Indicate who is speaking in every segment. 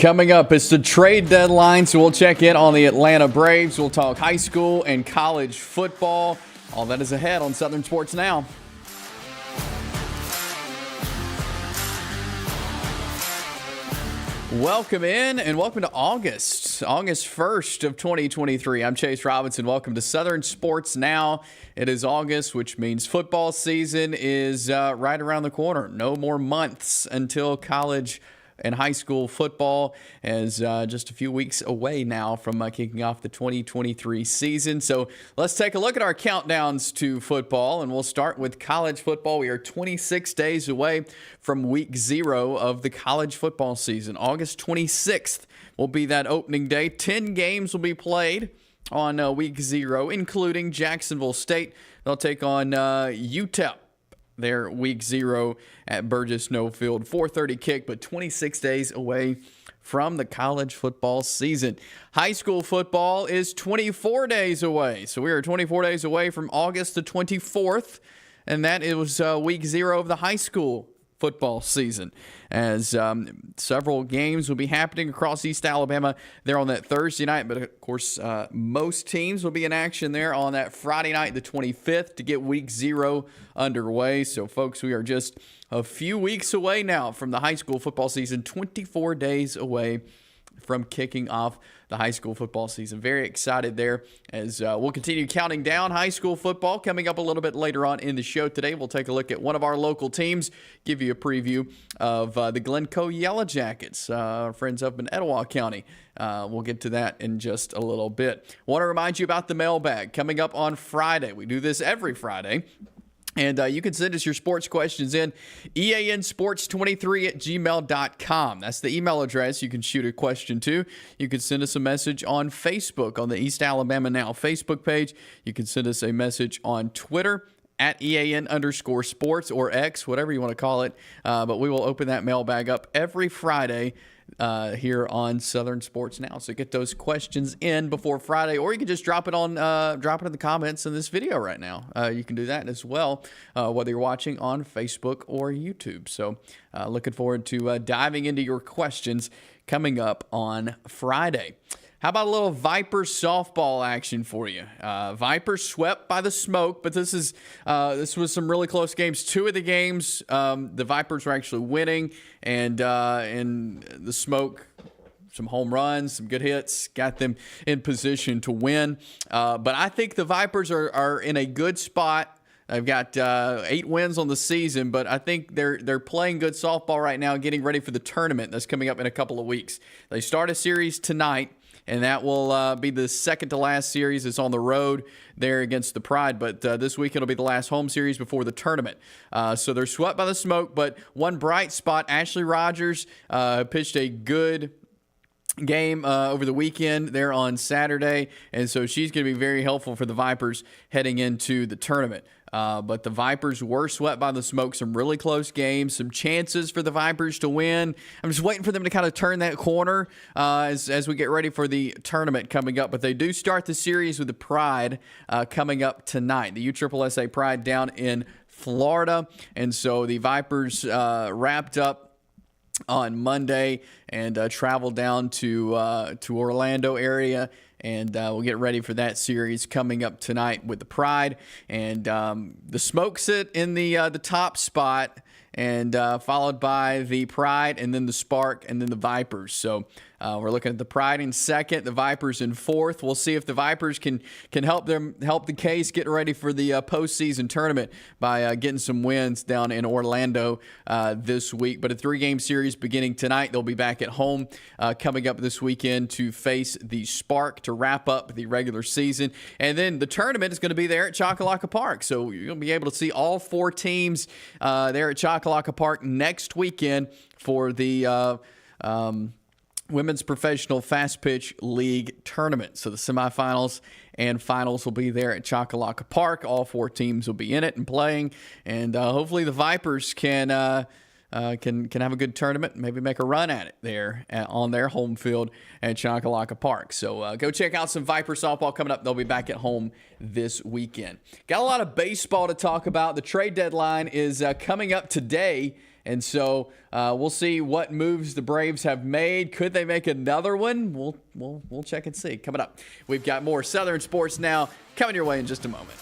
Speaker 1: Coming up, it's the trade deadline, so we'll check in on the Atlanta Braves. We'll talk high school and college football. All that is ahead on Southern Sports Now. Welcome in and welcome to August 1st of 2023. I'm Chase Robinson. Welcome to Southern Sports Now. It is August, which means football season is right around the corner. No more months until college and high school football is just a few weeks away now from kicking off the 2023 season. So let's take a look at our countdowns to football, and we'll start with college football. We are 26 days away from week 0 of the college football season. August 26th will be that opening day. 10 games will be played on week 0, including Jacksonville State. They'll take on UTEP. Their week 0 at Burgess No Field. 4:30 kick, but 26 days away from the college football season. High school football is 24 days away. So we are 24 days away from August the 24th, and that is week 0 of the high school football season, as several games will be happening across East Alabama there on that Thursday night. But, of course, most teams will be in action there on that Friday night, the 25th, to get week 0 underway. So, folks, we are just a few weeks away now from the high school football season, 24 days away from kicking off the high school football season. Very excited there as we'll continue counting down high school football. Coming up a little bit later on in the show today, we'll take a look at one of our local teams, give you a preview of the Glencoe Yellow Jackets, our friends up in Etowah County. We'll get to that in just a little bit. Want to remind you about the mailbag coming up on Friday. We do this every Friday. And you can send us your sports questions in eansports23@gmail.com. That's the email address you can shoot a question to. You can send us a message on Facebook on the East Alabama Now Facebook page. You can send us a message on Twitter at EAN_sports or X, whatever you want to call it. But we will open that mailbag up every Friday here on Southern Sports Now. So get those questions in before Friday, or you can just drop it in the comments in this video right now. You can do that as well, whether you're watching on Facebook or YouTube. So looking forward to diving into your questions coming up on Friday. How about a little Vipers softball action for you? Vipers swept by the Smoke, but this was some really close games. 2 of the games, the Vipers were actually winning, and the Smoke, some home runs, some good hits, got them in position to win. But I think the Vipers are in a good spot. They've got 8 wins on the season, but I think they're playing good softball right now, getting ready for the tournament that's coming up in a couple of weeks. They start a series tonight, and that will be the second to last series. It's on the road there against the Pride, but this weekend will be the last home series before the tournament. So they're swept by the Smoke, but one bright spot, Ashley Rogers pitched a good game over the weekend there on Saturday, and so she's going to be very helpful for the Vipers heading into the tournament. But the Vipers were swept by the Smoke. Some really close games, some chances for the Vipers to win. I'm just waiting for them to kind of turn that corner as we get ready for the tournament coming up. But they do start the series with the Pride coming up tonight. The USSSA Pride down in Florida. And so the Vipers wrapped up on Monday and traveled down to Orlando area. And we'll get ready for that series coming up tonight with the Pride. And the Smoke sit in the top spot, and followed by the Pride, and then the Spark, and then the Vipers. So we're looking at the Pride in second, the Vipers in fourth. We'll see if the Vipers can help the case get ready for the postseason tournament by getting some wins down in Orlando this week. But a 3-game series beginning tonight. They'll be back at home coming up this weekend to face the Spark to wrap up the regular season. And then the tournament is going to be there at Choccolocco Park. So you're going to be able to see all 4 teams there at Choccolocco Park next weekend for the Women's Professional Fast Pitch League Tournament. So the semifinals and finals will be there at Choccolocco Park. All 4 teams will be in it and playing, and hopefully the Vipers can have a good tournament, maybe make a run at it there on their home field at Choccolocco Park. So go check out some Viper softball coming up. They'll be back at home this weekend. Got a lot of baseball to talk about. The trade deadline is coming up today And so we'll see what moves the Braves have made. Could they make another one? We'll check and see. Coming up, we've got more Southern Sports Now coming your way in just a moment.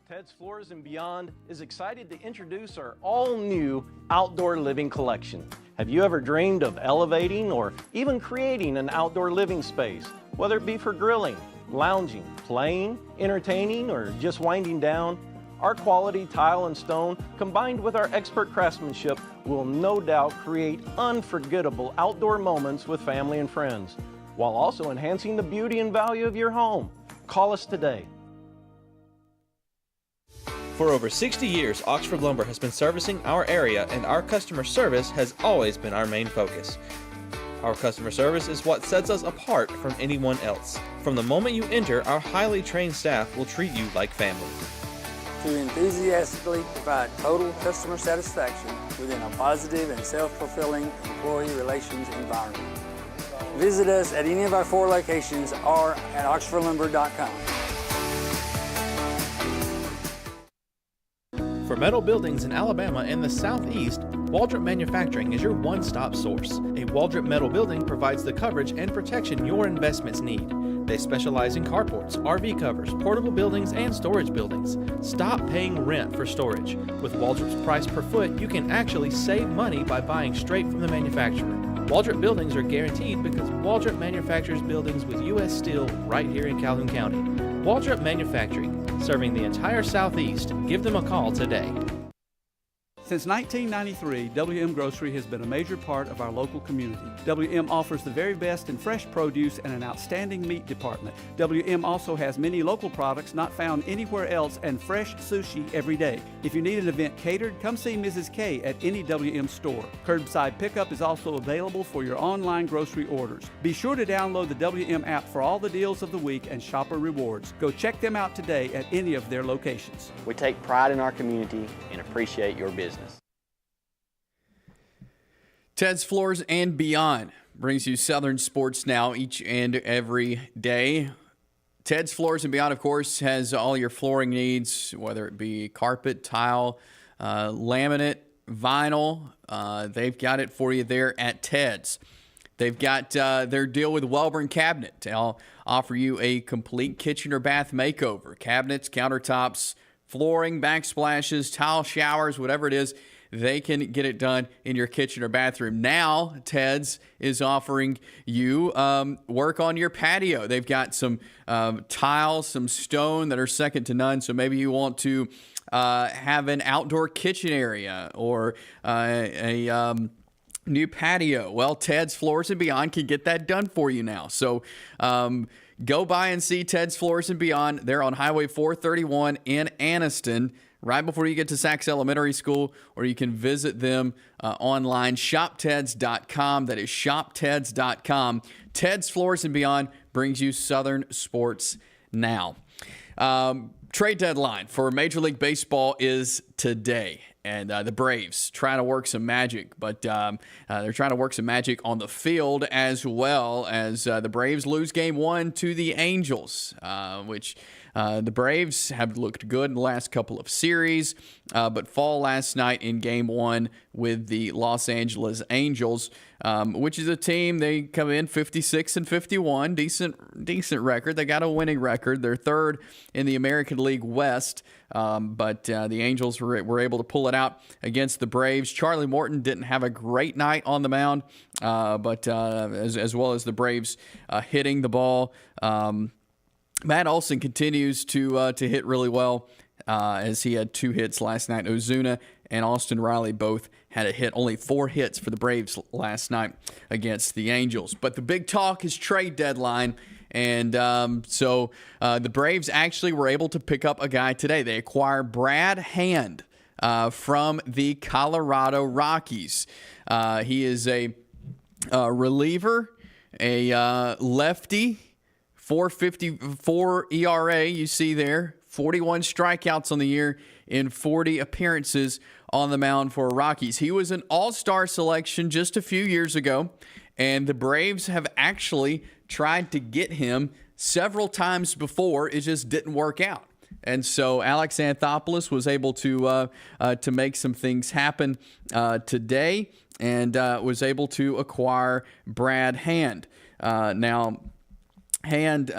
Speaker 2: Ted's Floors and Beyond is excited to introduce our all-new outdoor living collection. Have you ever dreamed of elevating or even creating an outdoor living space, whether it be for grilling, lounging, playing, entertaining, or just winding down? Our quality tile and stone, combined with our expert craftsmanship, will no doubt create unforgettable outdoor moments with family and friends, while also enhancing the beauty and value of your home. Call us today.
Speaker 3: For over 60 years, Oxford Lumber has been servicing our area, and our customer service has always been our main focus. Our customer service is what sets us apart from anyone else. From the moment you enter, our highly trained staff will treat you like family.
Speaker 4: To enthusiastically provide total customer satisfaction within a positive and self-fulfilling employee relations environment. Visit us at any of our 4 locations or at oxfordlumber.com.
Speaker 3: For metal buildings in Alabama and the Southeast, Waldrop Manufacturing is your one-stop source. A Waldrop metal building provides the coverage and protection your investments need. They specialize in carports, RV covers, portable buildings, and storage buildings. Stop paying rent for storage. With Waldrop's price per foot, you can actually save money by buying straight from the manufacturer. Waldrop buildings are guaranteed because Waldrop manufactures buildings with U.S. steel right here in Calhoun County. Waldrop Manufacturing, serving the entire Southeast. Give them a call today.
Speaker 5: Since 1993, WM Grocery has been a major part of our local community. WM offers the very best in fresh produce and an outstanding meat department. WM also has many local products not found anywhere else and fresh sushi every day. If you need an event catered, come see Mrs. K at any WM store. Curbside pickup is also available for your online grocery orders. Be sure to download the WM app for all the deals of the week and shopper rewards. Go check them out today at any of their locations.
Speaker 6: We take pride in our community and appreciate your business.
Speaker 1: Ted's Floors and Beyond brings you Southern Sports Now each and every day. Ted's Floors and Beyond, of course, has all your flooring needs, whether it be carpet, tile, laminate, vinyl. They've got it for you there at Ted's. They've got their deal with Welborn Cabinet. They'll offer you a complete kitchen or bath makeover. Cabinets, countertops, flooring, backsplashes, tile showers, whatever it is. They can get it done in your kitchen or bathroom. Now, Ted's is offering you work on your patio. They've got some tiles, some stone that are second to none. So maybe you want to have an outdoor kitchen area or a new patio. Well, Ted's Floors and Beyond can get that done for you now. So go by and see Ted's Floors and Beyond. They're on Highway 431 in Anniston, right before you get to Sachs Elementary School, or you can visit them online, shopteds.com. That is shopteds.com. Ted's Floors and Beyond brings you Southern Sports Now. Trade deadline for Major League Baseball is today. And the Braves trying to work some magic, but they're trying to work some magic on the field as well, as the Braves lose Game 1 to the Angels, which the Braves have looked good in the last couple of series, but fall last night in Game 1 with the Los Angeles Angels, which is a team, they come in 56-51, decent record. They got a winning record. They're third in the American League West, but the Angels were able to pull it out against the Braves. Charlie Morton didn't have a great night on the mound, but as well as the Braves hitting the ball. Matt Olson continues to hit really well, as he had 2 hits last night. Ozuna and Austin Riley both had a hit. Only 4 hits for the Braves last night against the Angels. But the big talk is trade deadline. And so the Braves actually were able to pick up a guy today. They acquired Brad Hand from the Colorado Rockies. He is a reliever, a lefty, 4.54 ERA, you see there, 41 strikeouts on the year in 40 appearances on the mound for Rockies. He was an all-star selection just a few years ago, and the Braves have actually tried to get him several times before. It just didn't work out. And so Alex Anthopoulos was able to make some things happen today, and was able to acquire Brad Hand. Now, Hand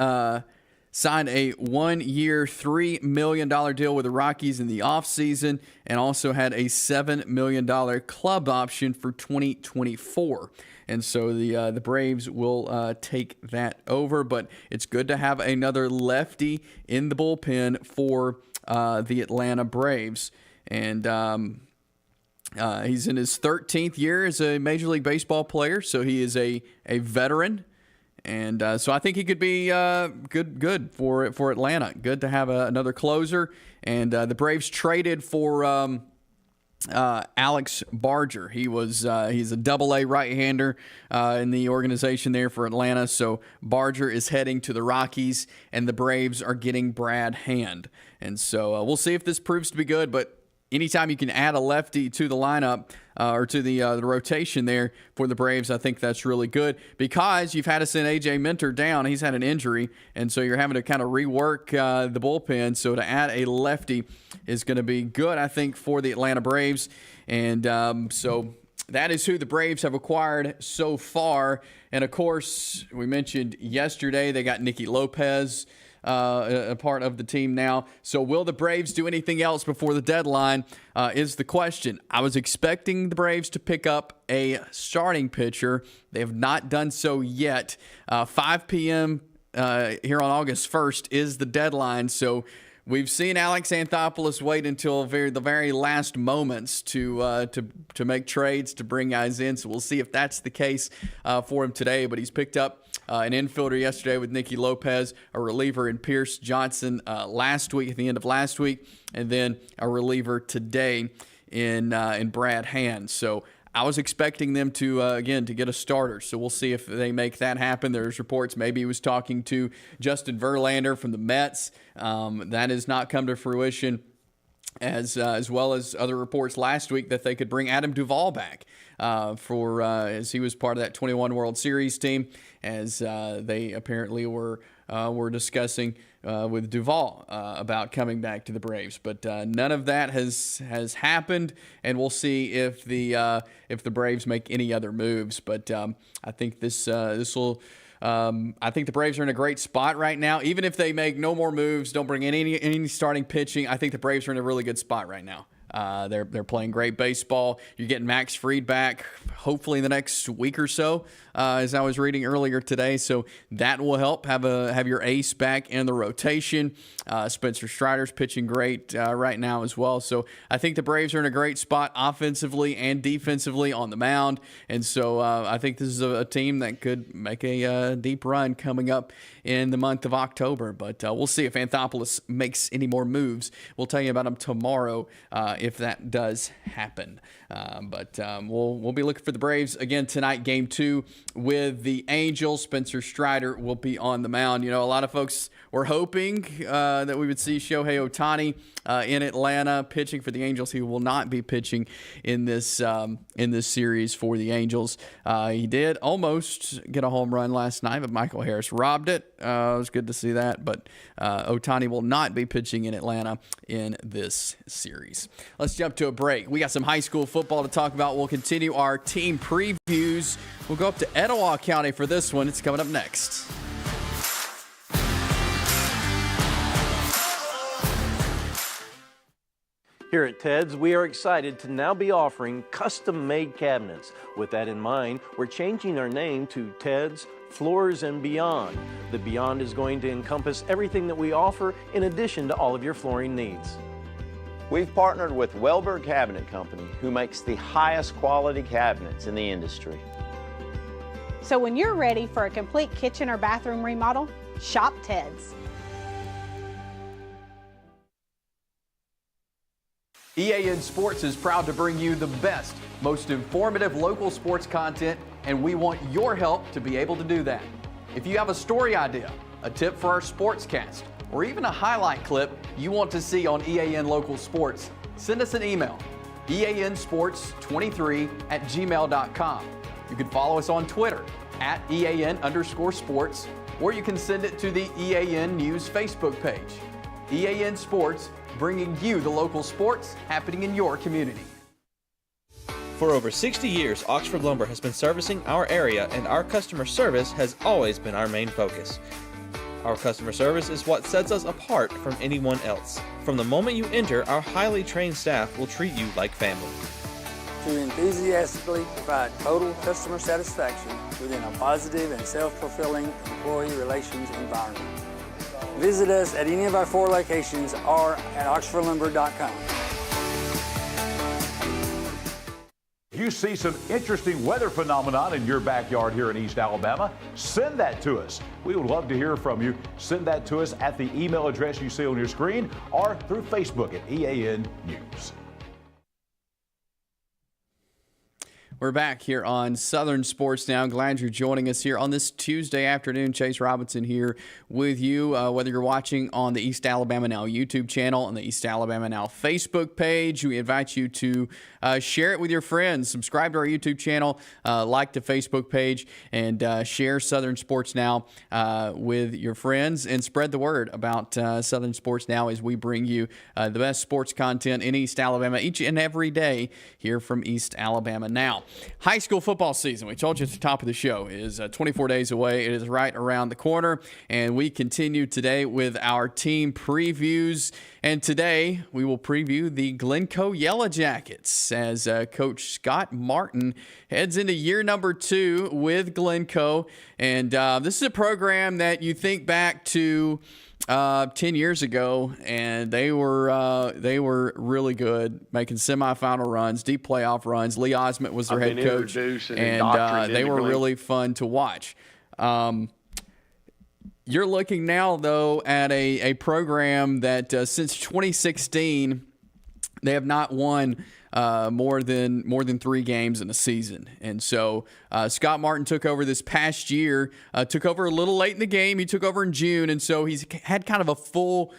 Speaker 1: signed a 1-year, $3 million deal with the Rockies in the offseason, and also had a $7 million club option for 2024. And so the Braves will take that over. But it's good to have another lefty in the bullpen for the Atlanta Braves. And he's in his 13th year as a Major League Baseball player, so he is a veteran. And so I think he could be good for Atlanta. Good to have another closer. And the Braves traded for Alex Barger. He's a double-A right-hander in the organization there for Atlanta. So Barger is heading to the Rockies, and the Braves are getting Brad Hand. And so we'll see if this proves to be good. But anytime you can add a lefty to the lineup or to the rotation there for the Braves, I think that's really good, because you've had to send A.J. Minter down. He's had an injury, and so you're having to kind of rework the bullpen. So to add a lefty is going to be good, I think, for the Atlanta Braves. And so that is who the Braves have acquired so far. And, of course, we mentioned yesterday they got Nicky Lopez, a part of the team now. So will the Braves do anything else before the deadline is the question. I was expecting the Braves to pick up a starting pitcher. They have not done so yet. 5 p.m. Here on August 1st is the deadline. So we've seen Alex Anthopoulos wait until the very last moments to make trades, to bring guys in. So we'll see if that's the case for him today. But he's picked up an infielder yesterday with Nicky Lopez, a reliever in Pierce Johnson last week, at the end of last week, and then a reliever today in Brad Hand. So I was expecting them to get a starter. So we'll see if they make that happen. There's reports maybe he was talking to Justin Verlander from the Mets. That has not come to fruition, as well as other reports last week that they could bring Adam Duvall back as he was part of that 21 World Series team, as they apparently were discussing with Duvall about coming back to the Braves. But none of that has happened, and we'll see if the Braves make any other moves. But I think this will. I think the Braves are in a great spot right now. Even if they make no more moves, don't bring in any starting pitching, I think the Braves are in a really good spot right now. They're playing great baseball. You're getting Max Fried back, hopefully in the next week or so, as I was reading earlier today. So that will help have your ace back in the rotation. Spencer Strider's pitching great right now as well. So I think the Braves are in a great spot offensively and defensively on the mound. And so I think this is a team that could make a deep run coming up in the month of October. But we'll see if Anthopoulos makes any more moves. We'll tell you about him tomorrow if that does happen. But we'll be looking for the Braves again tonight, Game 2 with the Angels. Spencer Strider will be on the mound. You know, a lot of folks were hoping that we would see Shohei Ohtani in Atlanta pitching for the Angels. He will not be pitching in this series for the Angels. He did almost get a home run last night, but Michael Harris robbed it. It was good to see that. But Ohtani will not be pitching in Atlanta in this series. Let's jump to a break. We got some high school football to talk about. We'll continue our team previews. We'll go up to Etowah County for this one. It's coming up next.
Speaker 2: Here at Ted's, we are excited to now be offering custom-made cabinets. With that in mind, we're changing our name to Ted's Floors and Beyond. The Beyond is going to encompass everything that we offer in addition to all of your flooring needs.
Speaker 6: We've partnered with Welberg Cabinet Company, who makes the highest quality cabinets in the industry.
Speaker 7: So when you're ready for a complete kitchen or bathroom remodel, shop Ted's.
Speaker 1: EAN Sports is proud to bring you the best, most informative local sports content, and we want your help to be able to do that. If you have a story idea, a tip for our sportscast, or even a highlight clip you want to see on EAN Local Sports, send us an email, eansports23@gmail.com. You can follow us on Twitter @EAN_sports or you can send it to the EAN News Facebook page. EAN Sports, bringing you the local sports happening in your community.
Speaker 3: For over 60 years, Oxford Lumber has been servicing our area, and our customer service has always been our main focus. Our customer service is what sets us apart from anyone else. From the moment you enter, our highly trained staff will treat you like family.
Speaker 4: To enthusiastically provide total customer satisfaction within a positive and self-fulfilling employee relations environment. Visit us at any of our 4 locations or at oxfordlumber.com.
Speaker 8: If you see some interesting weather phenomenon in your backyard here in East Alabama, send that to us. We would love to hear from you. Send that to us at the email address you see on your screen or through Facebook at EAN News.
Speaker 1: We're back here on Southern Sports Now. Glad you're joining us here on this Tuesday afternoon. Chase Robinson here with you. Whether you're watching on the East Alabama Now YouTube channel, on the East Alabama Now Facebook page, we invite you to share it with your friends. Subscribe to our YouTube channel, like the Facebook page, and share Southern Sports Now with your friends, and spread the word about Southern Sports Now as we bring you the best sports content in East Alabama each and every day here from East Alabama Now. High school football season, we told you at the top of the show, is 24 days away. It is right around the corner, and we continue today with our team previews. And today we will preview the Glencoe Yellow Jackets as Coach Scott Martin heads into year number 2 with Glencoe. And this is a program that you think back to 10 years ago, and they were really good, making semifinal runs, deep playoff runs. Lee Osment was their head coach, and they were really fun to watch. You're looking now, though, at a program that since 2016, they have not won more than 3 games in a season. And so Scott Martin took over this past year, took over a little late in the game. He took over in June, and so he's had kind of a full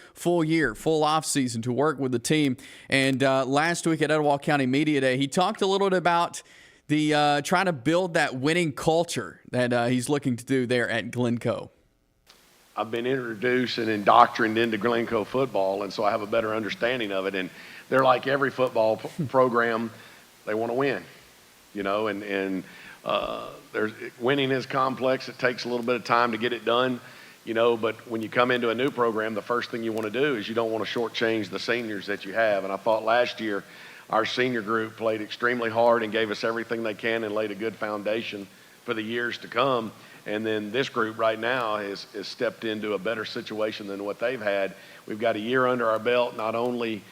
Speaker 1: year, full off season to work with the team. And last week at Etowah County Media Day, he talked a little bit about the trying to build that winning culture that he's looking to do there at Glencoe.
Speaker 9: I've been introduced and indoctrinated into Glencoe football, and so I have a better understanding of it. And they're like every football program; they want to win, and there's winning is complex. It takes a little bit of time to get it done, But when you come into a new program, the first thing you want to do is you don't want to shortchange the seniors that you have. And I thought last year our senior group played extremely hard and gave us everything they can and laid a good foundation for the years to come. And then this group right now has stepped into a better situation than what they've had. We've got a year under our belt, not only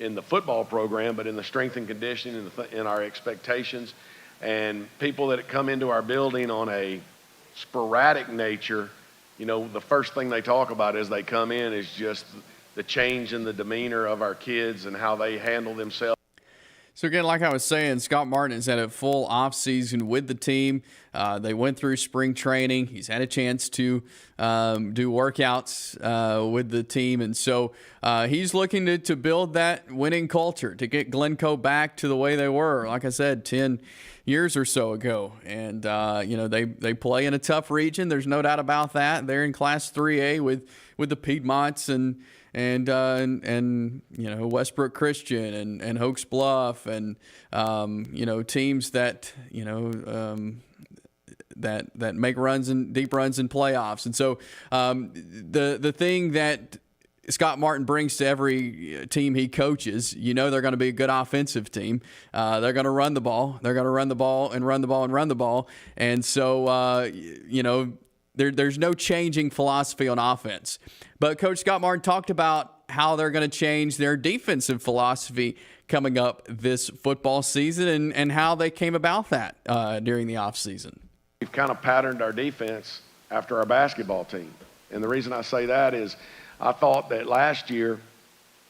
Speaker 9: in the football program, but in the strength and conditioning, in our expectations. And people that come into our building on a sporadic nature, the first thing they talk about as they come in is just the change in the demeanor of our kids and how they handle themselves.
Speaker 1: So again, like I was saying, Scott Martin has had a full offseason with the team. They went through spring training. He's had a chance to do workouts with the team. And so he's looking to build that winning culture, to get Glencoe back to the way they were, like I said, 10 years or so ago. And, they play in a tough region. There's no doubt about that. They're in Class 3A with the Piedmonts and Westbrook Christian and Hoax Bluff and teams that that make runs and deep runs in playoffs. And so the thing that Scott Martin brings to every team he coaches, they're going to be a good offensive team. They're going to run the ball. They're going to run the ball and run the ball and run the ball. And so there's no changing philosophy on offense. But Coach Scott Martin talked about how they're going to change their defensive philosophy coming up this football season and how they came about that during the offseason.
Speaker 9: We've kind of patterned our defense after our basketball team. And the reason I say that is I thought that last year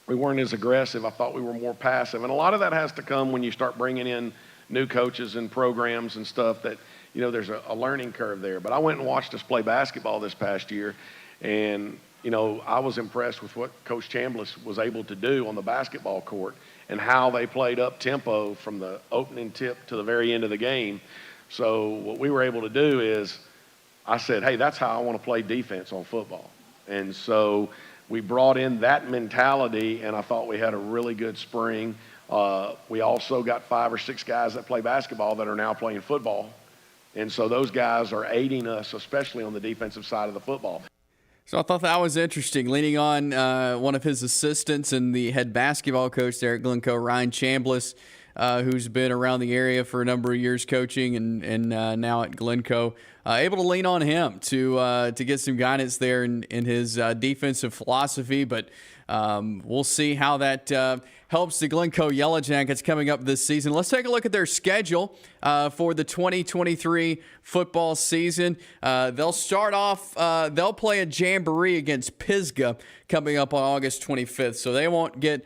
Speaker 9: we weren't as aggressive. I thought we were more passive. And a lot of that has to come when you start bringing in new coaches and programs and stuff that, there's a learning curve there. But I went and watched us play basketball this past year, and, I was impressed with what Coach Chambliss was able to do on the basketball court and how they played up tempo from the opening tip to the very end of the game. So what we were able to do is I said, hey, that's how I want to play defense on football. And so we brought in that mentality, and I thought we had a really good spring. We also got 5 or 6 guys that play basketball that are now playing football. And so those guys are aiding us, especially on the defensive side of the football.
Speaker 1: So I thought that was interesting, leaning on one of his assistants and the head basketball coach there at Glencoe, Ryan Chambliss, who's been around the area for a number of years coaching and now at Glencoe. Able to lean on him to get some guidance there in his defensive philosophy, but we'll see how that helps the Glencoe Yellow Jackets coming up this season. Let's take a look at their schedule for the 2023 football season. They'll start off, they'll play a jamboree against Pisgah coming up on August 25th, so they won't get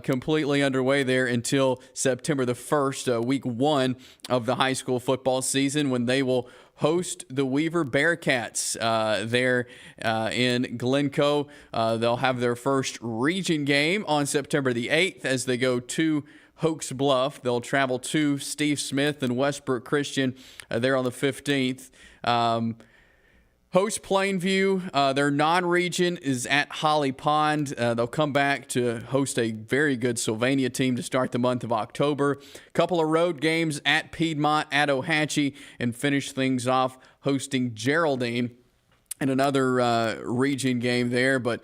Speaker 1: completely underway there until September the 1st, week 1 of the high school football season, when they will host the Weaver Bearcats there in Glencoe. They'll have their first region game on September the 8th as they go to Hoax Bluff. They'll travel to Steve Smith and Westbrook Christian there on the 15th. Host Plainview, their non-region is at Holly Pond. They'll come back to host a very good Sylvania team to start the month of October. Couple of road games at Piedmont, at Ohatchee, and finish things off hosting Geraldine and another region game there. But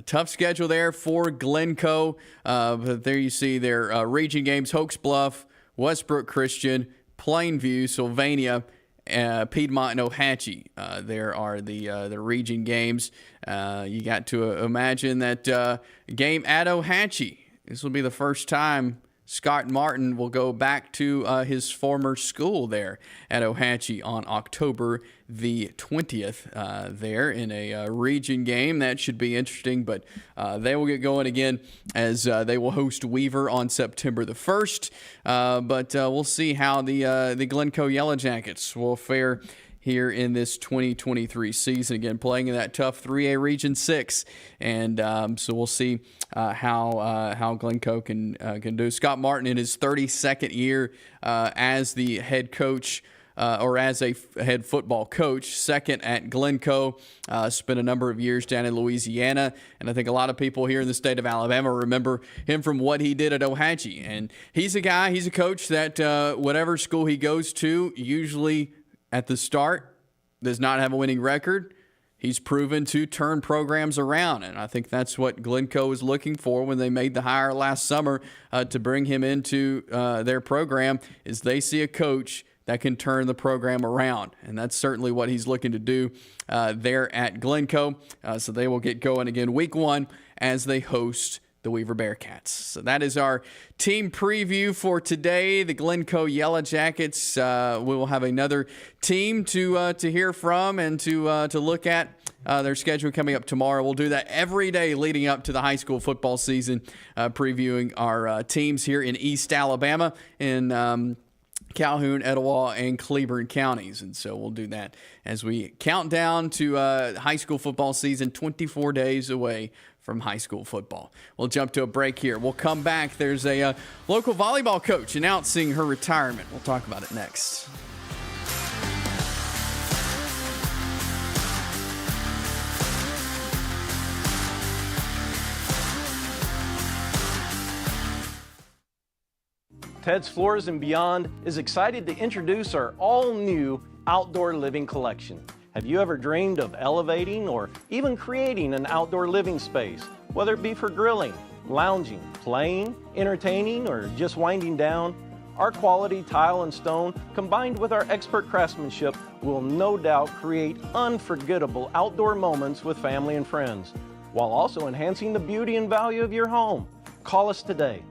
Speaker 1: tough schedule there for Glencoe. But there you see their region games: Hoax Bluff, Westbrook Christian, Plainview, Sylvania, Piedmont, and Ohatchee. There are the region games. You got to imagine that game at Ohatchee. This will be the first time Scott Martin will go back to his former school there at Ohatchee on October the 20th there in a region game. That should be interesting, but they will get going again as they will host Weaver on September the 1st. But we'll see how the Glencoe Yellow Jackets will fare here in this 2023 season. Again, playing in that tough 3A Region 6. And so we'll see how Glencoe can do. Scott Martin in his 32nd year as the head coach or as a head football coach, second at Glencoe, spent a number of years down in Louisiana. And I think a lot of people here in the state of Alabama remember him from what he did at Ohatchee. And he's a coach that whatever school he goes to, usually at the start, does not have a winning record. He's proven to turn programs around, and I think that's what Glencoe was looking for when they made the hire last summer to bring him into their program, is they see a coach that can turn the program around, and that's certainly what he's looking to do there at Glencoe. So they will get going again week 1 as they host the Weaver Bearcats. So that is our team preview for today. The Glencoe Yellow Jackets. We will have another team to hear from and to look at. Their schedule coming up tomorrow. We'll do that every day leading up to the high school football season, previewing our teams here in East Alabama in Calhoun, Etowah, and Cleburne counties. And so we'll do that as we count down to high school football season, 24 days away from high school football. We'll jump to a break here. We'll come back. There's a local volleyball coach announcing her retirement. We'll talk about it next.
Speaker 2: Ted's Floors and Beyond is excited to introduce our all-new outdoor living collection. Have you ever dreamed of elevating or even creating an outdoor living space, whether it be for grilling, lounging, playing, entertaining, or just winding down? Our quality tile and stone, combined with our expert craftsmanship, will no doubt create unforgettable outdoor moments with family and friends, while also enhancing the beauty and value of your home. Call us today.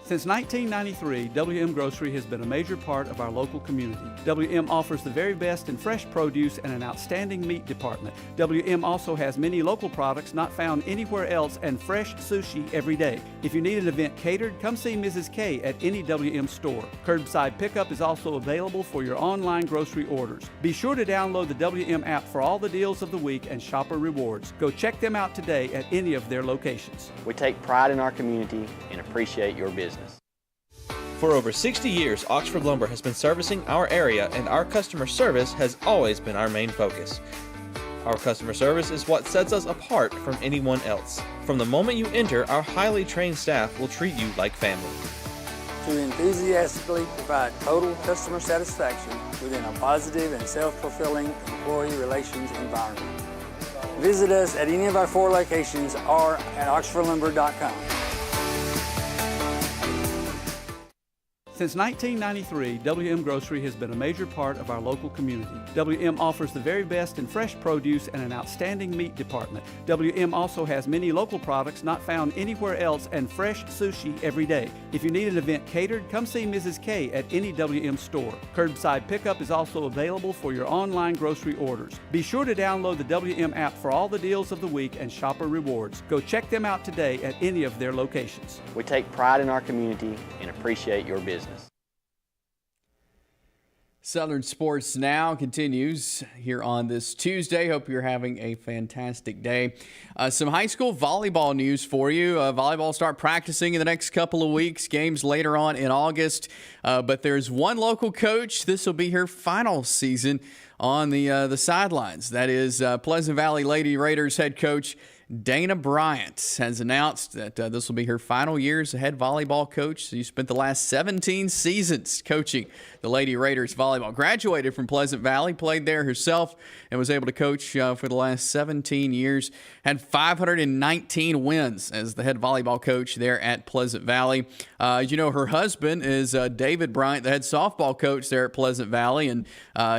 Speaker 5: Since 1993, WM Grocery has been a major part of our local community. WM offers the very best in fresh produce and an outstanding meat department. WM also has many local products not found anywhere else and fresh sushi every day. If you need an event catered, come see Mrs. K at any WM store. Curbside pickup is also available for your online grocery orders. Be sure to download the WM app for all the deals of the week and shopper rewards. Go check them out today at any of their locations.
Speaker 10: We take pride in our community and appreciate your business.
Speaker 3: For over 60 years, Oxford Lumber has been servicing our area, and our customer service has always been our main focus. Our customer service is what sets us apart from anyone else. From the moment you enter, our highly trained staff will treat you like family.
Speaker 4: To enthusiastically provide total customer satisfaction within a positive and self-fulfilling employee relations environment. Visit us at any of our 4 locations or at oxfordlumber.com.
Speaker 5: Since 1993, WM Grocery has been a major part of our local community. WM offers the very best in fresh produce and an outstanding meat department. WM also has many local products not found anywhere else and fresh sushi every day. If you need an event catered, come see Mrs. K at any WM store. Curbside pickup is also available for your online grocery orders. Be sure to download the WM app for all the deals of the week and shopper rewards. Go check them out today at any of their locations.
Speaker 10: We take pride in our community and appreciate your business.
Speaker 1: Southern Sports Now continues here on this Tuesday. Hope you're having a fantastic day. Some high school volleyball news for you. Volleyball start practicing in the next couple of weeks. Games later on in August. But there's one local coach. This will be her final season on the sidelines. That is Pleasant Valley Lady Raiders head coach Dana Bryant has announced that this will be her final year as a head volleyball coach. She spent the last 17 seasons coaching the Lady Raiders volleyball. Graduated from Pleasant Valley, played there herself, and was able to coach for the last 17 years. Had 519 wins as the head volleyball coach there at Pleasant Valley. Her husband is David Bryant, the head softball coach there at Pleasant Valley, and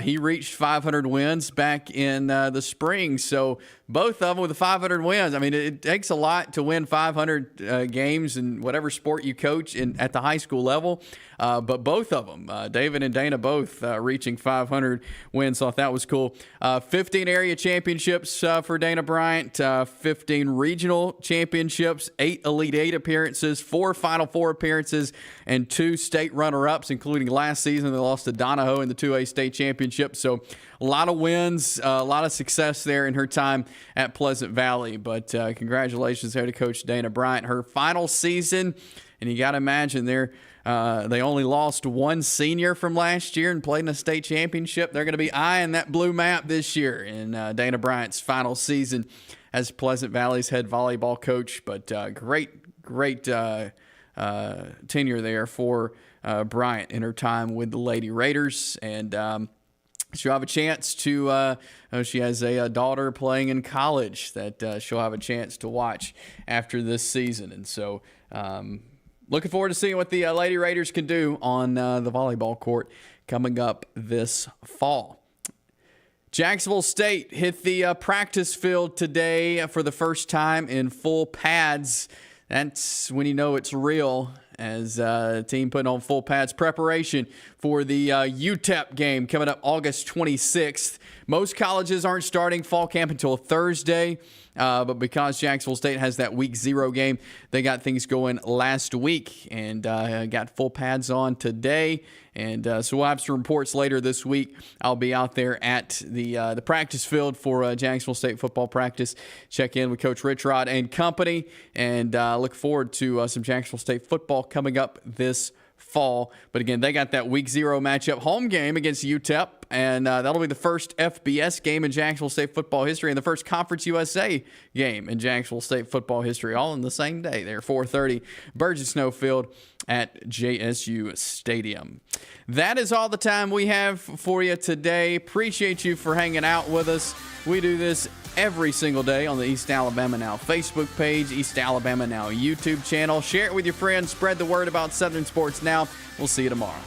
Speaker 1: he reached 500 wins back in the spring. So both of them with the 500 wins. I mean, it takes a lot to win 500 games in whatever sport you coach at the high school level. But both of them, David and Dana, both reaching 500 wins. Thought that was cool. 15 area championships for Dana Bryant, 15 regional championships, 8 Elite 8 appearances, 4 Final Four appearances, and 2 state runner-ups, including last season. They lost to Donahoe in the 2A state championship. So a lot of wins, a lot of success there in her time at Pleasant Valley. But congratulations there to Coach Dana Bryant. Her final season, and you got to imagine they only lost 1 senior from last year and played in a state championship. They're going to be eyeing that blue map this year in Dana Bryant's final season as Pleasant Valley's head volleyball coach. But great tenure there for Bryant in her time with the Lady Raiders. And she'll have a chance to she has a daughter playing in college that she'll have a chance to watch after this season. And so looking forward to seeing what the Lady Raiders can do on the volleyball court coming up this fall. Jacksonville State hit the practice field today for the first time in full pads. That's when you know it's real, as a team putting on full pads preparation for the UTEP game coming up August 26th. Most colleges aren't starting fall camp until Thursday, but because Jacksonville State has that week 0 game, they got things going last week and got full pads on today. And so we'll have some reports later this week. I'll be out there at the practice field for Jacksonville State football practice. Check in with Coach Richrod and company, and look forward to some Jacksonville State football coming up this fall. But again, they got that week 0 matchup home game against UTEP, and that'll be the first FBS game in Jacksonville State football history and the first Conference USA game in Jacksonville State football history, all in the same day there, 4:30, Burgess Snow Field at JSU Stadium. That is all the time we have for you today. Appreciate you for hanging out with us. We do this every single day on the East Alabama Now Facebook page, East Alabama Now YouTube channel. Share it with your friends. Spread the word about Southern Sports Now. We'll see you tomorrow.